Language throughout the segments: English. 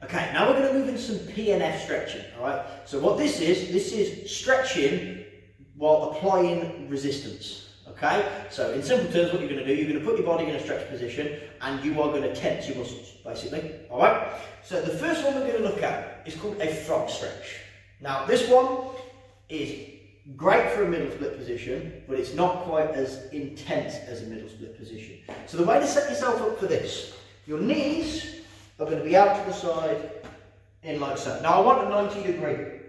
Okay, now we're going to move into some PNF stretching, alright? So what this is stretching while applying resistance, okay? So in simple terms, what you're going to do, you're going to put your body in a stretch position and you are going to tense your muscles, basically, alright? So the first one we're going to look at is called a frog stretch. Now this one is great for a middle split position, but it's not quite as intense as a middle split position. So the way to set yourself up for this, your knees are going to be out to the side in like so. Now I want a 90 degree.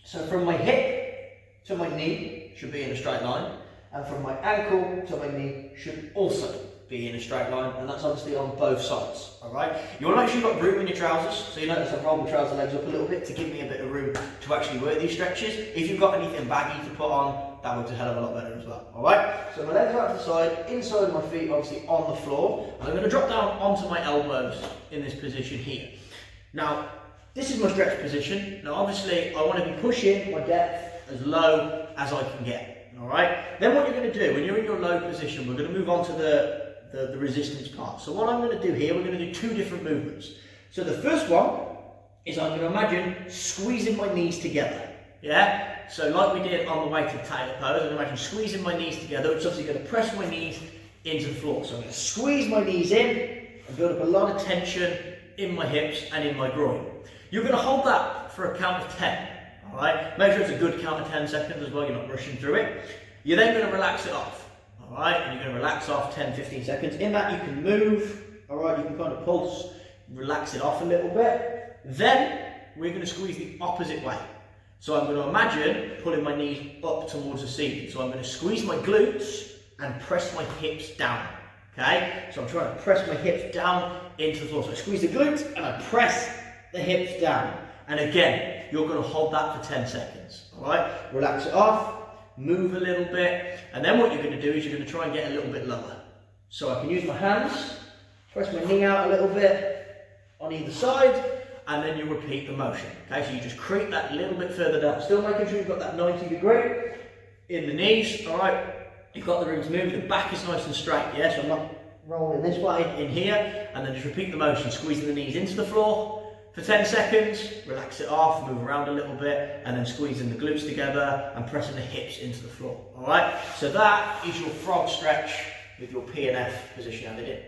So from my hip to my knee should be in a straight line, and from my ankle to my knee should also be in a straight line, and that's obviously on both sides, alright? You want to make sure you've got room in your trousers, so you notice I've rolled my trouser legs up a little bit to give me a bit of room to actually work these stretches. If you've got anything baggy to put on, that works a hell of a lot better as well, alright? So my legs are out to the side, inside of my feet obviously on the floor, and I'm going to drop down onto my elbows in this position here. Now, this is my stretch position. Now obviously I want to be pushing my depth as low as I can get, alright? Then what you're going to do, when you're in your low position, we're going to move on to the resistance part. So what I'm going to do here, we're going to do two different movements. So the first one is I'm going to imagine squeezing my knees together. Yeah? So like we did on the way to the tailor pose, I'm going to imagine squeezing my knees together, which is obviously going to press my knees into the floor. So I'm going to squeeze my knees in and build up a lot of tension in my hips and in my groin. You're going to hold that for a count of 10. Alright? Make sure it's a good count of 10 seconds as well, you're not rushing through it. You're then going to relax it off. Alright, and you're going to relax off 10-15 seconds. In that you can move, alright, you can kind of pulse, relax it off a little bit. Then we're going to squeeze the opposite way. So I'm going to imagine pulling my knees up towards the ceiling. So I'm going to squeeze my glutes and press my hips down. Okay, so I'm trying to press my hips down into the floor. So I squeeze the glutes and I press the hips down. And again, you're going to hold that for 10 seconds. Alright, relax it off. Move a little bit, and then what you're going to do is you're going to try and get a little bit lower. So I can use my hands, press my knee out a little bit on either side, and then you repeat the motion. Okay, so you just creep that a little bit further down, still making sure you've got that 90 degree in the knees. All right, you've got the room to move. The back is nice and straight. Yeah, so I'm not rolling this way in here, and then just repeat the motion, squeezing the knees into the floor for 10 seconds, relax it off, move around a little bit, and then squeezing the glutes together and pressing the hips into the floor. Alright, so that is your frog stretch with your PNF position. How they did.